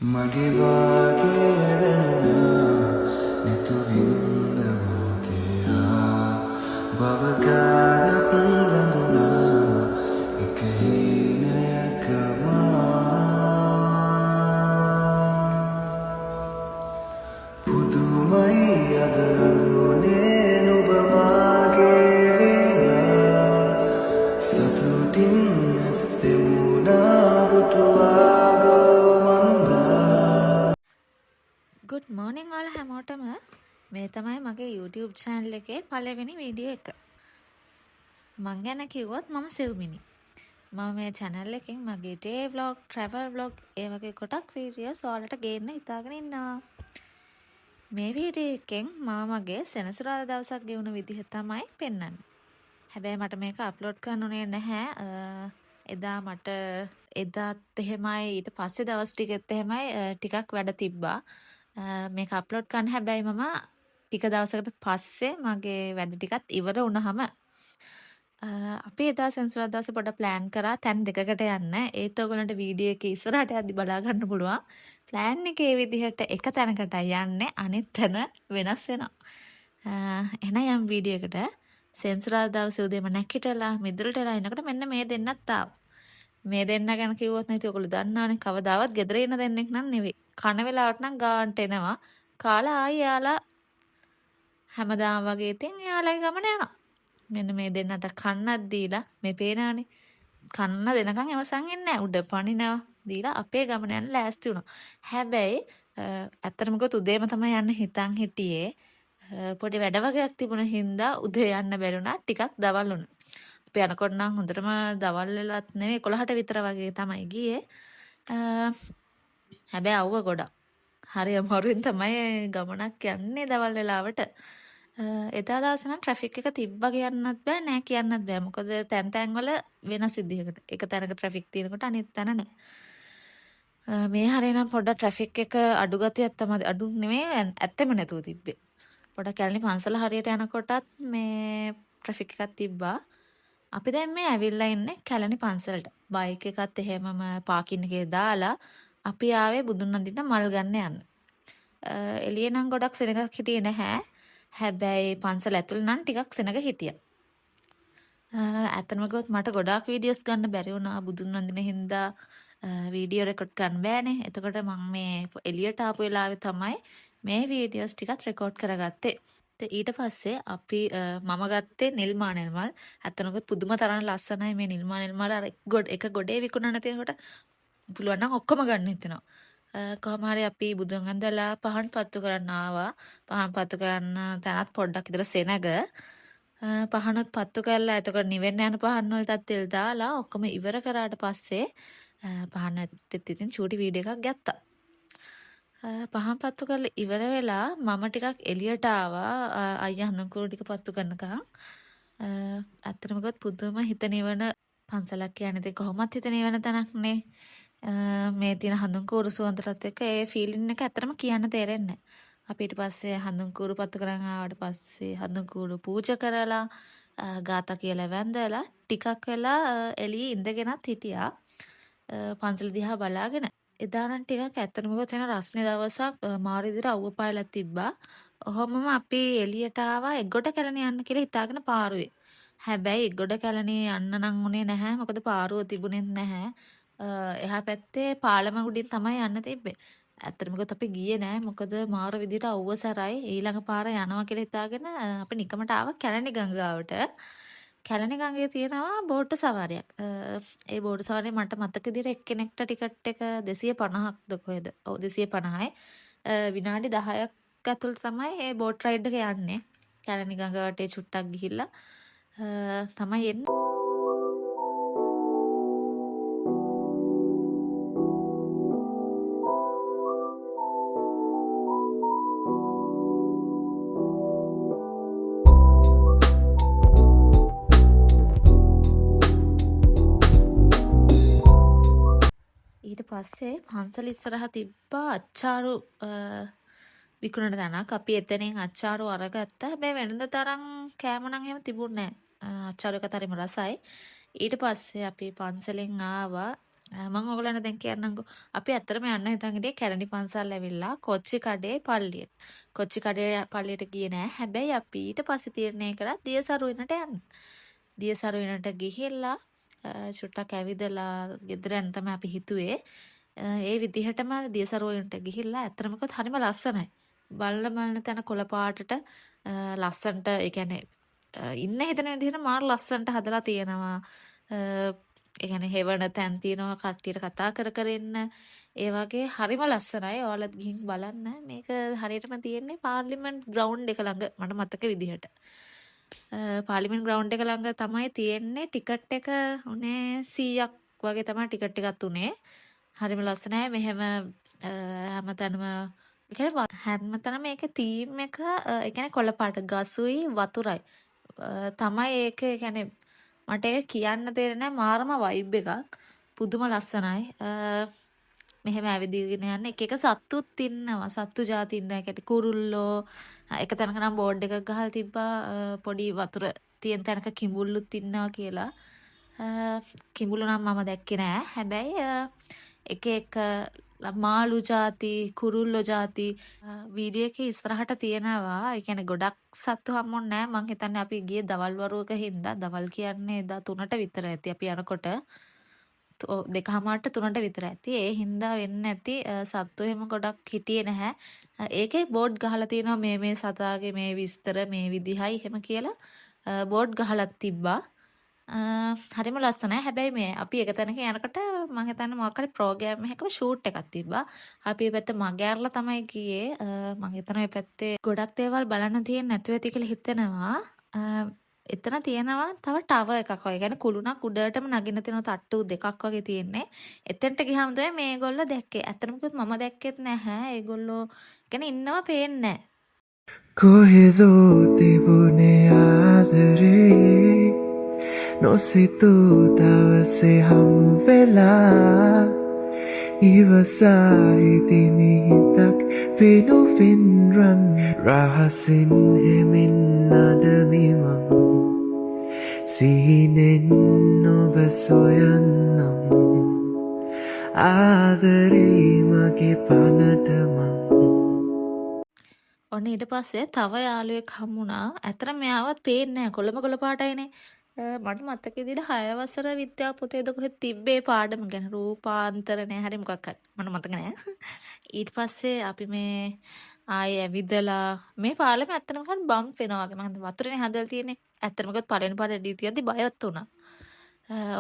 මගේ වාගේ දැනුණා නැතු වින්ද මොහොතේ බව ගානක් බැඳුණා එක හීනයකම පුදුමයි අද නඳුනේ නුඹ මාගේ වෙලා සතුටින් ඇස් දෙමුණා දුටුවාදෝ මන්දා. ගුඩ් මෝනිං ඔයාලා හැමෝටම. මේ තමයි මගේ YouTube channel එකේ පළවෙනි වීඩියෝ එක. මං ගැන කිව්වොත් මම සෙව්මිනි. මම මේ channel එකෙන් මගේ day vlog, travel vlog ඒ වගේ කොටක් වීඩියෝස් ඔයාලට ගේන්න හිතාගෙන ඉන්නවා. මේ වීඩියෝ එකෙන් මම මගේ සෙනසුරාදා දවසක් ගෙවුණු විදිහ තමයි පෙන්වන්නේ. හැබැයි මට මේක අප්ලෝඩ් කරන්න උනේ නැහැ. එදාත් එහෙමයි ඊට පස්සේ දවස් ටිකෙත් එහෙමයි ටිකක් වැඩ තිබ්බා. මේක අප්ලෝඩ් කරන්න හැබැයි මම ටික දවසකට පස්සේ මගේ වැඩ ටිකත් ඉවර වුණාම අපි එදා සෙනසුරාදා දවසේ පොඩ ප්ලෑන් කරා තැන් දෙකකට යන්න. ඒත් ඔයගොල්ලන්ට වීඩියෝ එකේ ඉස්සරහට යද්දි බලා ගන්න පුළුවන්. ප්ලෑන් එකේ විදිහට එක තැනකටයි යන්නේ අනිත් තැන වෙනස් වෙනවා. එහෙනම් යම් වීඩියෝ එකට සෙනසුරාදා දවසේ උදේම නැගිටලා මිදුලට එලා එනකොට මෙන්න මේ දෙන්නත් ආවා. මේ දෙන්න ගැන කිව්වොත් නැති ඔයගොල්ලෝ දන්නවනේ කවදාවත් ගෙදර ඉන්න දෙන්නෙක් නම් නෙවෙයි. කන වෙලාවට නම් ගාන්ට එනවා. කාලා ආයි යාලා හැමදාම වගේ ඉතින් යාලගේ ගමන යනවා. මෙන්න මේ දෙන්නට කන්නක් දීලා මේ පේනානේ. කන්න දෙනකන් එවසන් ඉන්නේ නැහැ. උඩ පනිනවා දීලා අපේ ගමන යන ලෑස්ති වුණා. හැබැයි ඇත්තටම කිව්වොත් උදේම තමයි යන්න හිතන් හිටියේ. පොඩි වැඩ වගේක් තිබුණ හින්දා උදේ යන්න බැරුණා. ටිකක් දවල් වුණා. අපි යනකොට නම් හොඳටම දවල් වෙලත් නෙවෙයි 11ට විතර වගේ තමයි ගියේ. හැබැයි අවුව ගොඩක්. හරි අමාරුවෙන් තමයි ගමනක් යන්නේ දවල් වෙලාවට. එදා දවසේ නම් ට්‍රැෆික් එක තිබ්බා කියන්නත් බෑ නෑ කියන්නත් බෑ. මොකද තැන් තැන් වල වෙනස් විදිහකට. එක තැනක ට්‍රැෆික් තියෙනකොට අනිත් තැන නෑ. මේ හරියනම් පොඩ්ඩක් ට්‍රැෆික් එක අඩු ගතියක් තමයි අඩු නෙමෙයි ඇත්තෙම නැතුව තිබ්බේ. පොඩක් කැලණි පන්සල හරියට යනකොටත් මේ ට්‍රැෆික් එකක් තිබ්බා. අපි දැන් මේ ඇවිල්ලා ඉන්නේ කැලණි පන්සලට. බයික් එකත් එහෙමම පාකින් එකේ දාලා අපි ආවේ බුදුන් වඳින්න මල් ගන්න යන්න. එළියේ නම් ගොඩක් සෙනගක් හිටියේ නැහැ. හැබැයි පන්සල ඇතුළේ නම් ටිකක් සෙනග හිටියා. ඇත්තම කිව්වොත් මට ගොඩාක් වීඩියෝස් ගන්න බැරි වුණා බුදුන් වඳින හින්දා වීඩියෝ රෙකෝඩ් කරන්න බෑනේ. එතකොට මම මේ එළියට ආපු වෙලාවේ තමයි මේ වීඩියෝස් ටිකත් රෙකෝඩ් කරගත්තේ. ඊට පස්සේ අපි මම ගත්තේ නිල් මානෙල් මල්. ඇත්තනකො පුදුම තරම් ලස්සනයි මේ නිල් මානෙල් මල්. අර එක ගොඩේ විකුණන තියෙනකොට පුළුවන් නම් ඔක්කොම ගන්න හිතෙනවා. කොහොම හරි අපි බුදුන් වහන්සේලා පහන් පත්තු කරන්න ආවා. පහන් පත්තු කරන්න තැනත් පොඩ්ඩක් විතර සෙනග. පහනත් පත්තු කරලා එතකොට නිවෙන්න යන පහන් වලටත් තෙල් දාලා ඔක්කොම ඉවර කරාට පස්සේ පහනත් ඉතින් චූටි වීඩියෝ එකක් ගත්තා. පහන් පත්තු කරලා ඉවර වෙලා මම ටිකක් එළියට ආවා අයියා හඳුන්කුරු ටික පත්තු කරනකම්. ඇත්තටම කිව්වොත් පුදුම හිත නිවන පන්සලක් කියන්නේ ඉතින් කොහොමත් හිත නිවන තැනක්නේ. මේ තියෙන හඳුන්කුරු සුවඳටත් එක්ක ඒ ෆීලින් එක ඇත්තටම කියන්න තේරෙන්නේ නැහැ. අපි ඊට පස්සේ හඳුන්කුරු පත්තු කරන් ආවට පස්සේ හඳුන්කුරු පූජා කරලා ගාථා කියලා වැඳලා ටිකක් වෙලා එළියේ ඉඳගෙනත් හිටියා. පන්සල දිහා බලාගෙන එදා නම් ටිකක් ඇත්තටම කිව්වොත් එන රස්නේ දවසක් මාරු විදිහට අවුව පායලා තිබ්බා. ඔහොමම අපි එළියට ආවා එගොඩ කැලණි යන්න කියලා හිතාගෙන පාරුවේ. හැබැයි එගොඩ කැලණි යන්න නම් උනේ නැහැ. මොකද පාරුව තිබුණෙත් නැහැ. එහා පැත්තේ පාලම උඩින් තමයි යන්න තිබ්බේ. ඇත්තටම කිව්වොත් අපි ගියේ නෑ. මොකද මාරු විදිහට අවුව සරයි ඊළඟ පාර යනවා කියලා හිතාගෙන අපි නිකමට ආවා කැලණි ගංගාවට. කැලණි ගඟේ තියෙනවා බෝට්ටු සවාරියක්. ඒ බෝට්ටු සවාරිය මට මතක විදිහට එක්කෙනෙක්ට ටිකට් එක 250ක්ද කොහෙද? ඔව් 250යි. විනාඩි 10ක් ඇතුළත තමයි මේ බෝට් රයිඩ් එක යන්නේ. කැලණි ගඟ වටේ චුට්ටක් ගිහිල්ලා තමයි එන්නේ. ඊට පස්සේ පන්සල ඉස්සරහ තිබ්බා අච්චාරු විකුණන තැනක්. අපි එතනින් අච්චාරු අරගත්තා. හැබැයි වෙනද තරම් කෑම නම් එහෙම තිබුණේ නැහැ. අච්චාරු එක තරම රසයි. ඊට පස්සේ අපි පන්සලෙන් ආවා මම ඔයගොල්ලන්ට දැන් කියන්නම්කෝ. අපි ඇත්තටම යන්න හිතන් හිටියේ කැලණි පන්සල් ඇවිල්ලා කොච්චි කඩේ පල්ලියට. කොච්චි කඩේ පල්ලියට ගියේ නෑ. හැබැයි අපි ඊට පස්සේ තීරණය කරා දියසරුවිනට යන්න. දියසරුවිනට ගිහිල්ලා චුට්ටක් ඇවිදලා ගෙදර යන්න තමයි අපි හිතුවේ. ඒ විදිහටම දියසරුවිනට ගිහිල්ලා ඇත්තටම කිව්වොත් හරිම ලස්සනයි. බලන තැන කොළ පාටට ලස්සන්ට ඒ කියන්නේ ඉන්න හිතන විදිහට මාර ලස්සන්ට හදලා තියෙනවා. ඒ කියන්නේ හෙවණ තැන් තියෙනවා කට්ටියට කතා කර කර ඉන්න. ඒ වගේ හරිම ලස්සනයි. ඔයාලත් ගිහින් බලන්න. මේක හරියටම තියෙන්නේ පාර්ලිමේන්ත් ග්‍රවුන්ඩ් එක ළඟ මට මතක විදිහට. පාර්ලිමේන්ත් ග්‍රවුන්ඩ් එක ළඟ තමයි තියෙන්නේ. ටිකට් එක උනේ 100ක් වගේ තමයි ටිකට් එකත් උනේ. හරිම ලස්සනයි. මෙහෙම හැමතැනම ඒ කියන්නේ හැමතැනම මේකේ තීම් එක ඒ කියන්නේ කොළ පාට ගසුයි වතුරයි. තමයි ඒක ඒ කියන්නේ මට ඒක කියන්න තේරෙන්නේ මාරම වයිබ් එකක්. පුදුම ලස්සනයි. මෙහෙම ඇවිදගෙන යන්න එක එක සත්තුත් ඉන්නවා. සත්තු జాති ඉන්නවා. ඒකට කුරුල්ලෝ එක තැනක නම් බෝඩ් එකක් ගහලා තිබ්බා පොඩි වතුර තියෙන තැනක කිඹුල්ලුත් ඉන්නවා කියලා. කිඹුල්ලු නම් මම දැක්කේ නෑ. හැබැයි එක එක මාළු ಜಾති කුරුල්ලෝ ಜಾති වීඩියෝ එකේ ඉස්සරහට තියෙනවා. ඒ කියන්නේ ගොඩක් සත්තු හම්බුන්නේ නෑ. මං හිතන්නේ අපි ගියේ දවල් වරුවක හින්දා. දවල් කියන්නේ එදා 3ට විතර ඇති අපි යනකොට. 2:00ට 3ට විතර ඇති. ඒ හින්දා වෙන්න ඇති සත්තු එහෙම ගොඩක් හිටියේ නැහැ. ඒකේ බෝඩ් ගහලා තියෙනවා මේ සතාගේ මේ විස්තර මේ විදිහයි එහෙම කියලා බෝඩ් ගහලා තිබ්බා. හරිම ලස්සනයි. හැබැයි මේ අපි එක තැනක යනකොට මම හිතන්නේ මොකක් හරි ප්‍රෝග්‍රෑම් එකක ෂූට් එකක් තිබ්බා. අපි මේ පැත්ත මග ඇරලා තමයි ගියේ. මම හිතනවා මේ පැත්තේ ගොඩක් දේවල් බලන්න තියෙන්නේ නැතුව ඇති කියලා හිතෙනවා. එතන තියෙනවා තව ටවර් එකක් වගේ. يعني කුළුණක් උඩටම නගින්න තියෙන තට්ටු දෙකක් වගේ තියෙන්නේ. එතෙන්ට ගියාම තමයි මේගොල්ලෝ දැක්කේ. ඇත්තටම කිව්වොත් මම දැක්කෙත් නැහැ. ඒගොල්ලෝ يعني ඉන්නවා පේන්නේ නැහැ. කොහෙදෝ තිබුණේ ආදරේ නොසිතූ දවසේ හමු වෙලා ඉවසා හිතිමිහිතක් වෙනුවෙන් රන් රහසින් හෙමින් නදමිමං සිහිනෙන් ඔබ සොයන්නම් ආදරේ මගේ පනටමං ඔන්න ඊට පස්සේ තව යාළුවෙක් හම්බුණා. ඇත්තටම මෙයාවත් පේන්නේ නැහැ. කොළ පාටයිනේ. මට මතක විදිහට 6 වසර විද්‍යා පොතේද කොහෙද තිබ්බේ පාඩම ගැන රූපාන්තර නෑ හරි මොකක් හරි. මට මතක නෑ. ඊට පස්සේ අපි මේ ආයේ ඇවිදලා මේ පාලම ඇත්තටම කන් බම්ප් වෙනවා වගේ. මම වතුරේනේ හදලා තියෙන්නේ. ඇත්තටම කිව්වොත් පළවෙනි පාඩේ ඩී තියද්දි බයවත් වුණා.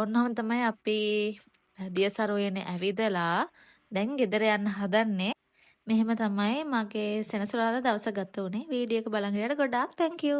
ඔන්නම තමයි අපි දියසරුවේනේ ඇවිදලා දැන් ගෙදර යන්න හදන්නේ. මෙහෙම තමයි මගේ සෙනසුරාදා දවස ගත වුනේ. වීඩියෝ එක බලන් ඉන්නට ගොඩාක් thank you.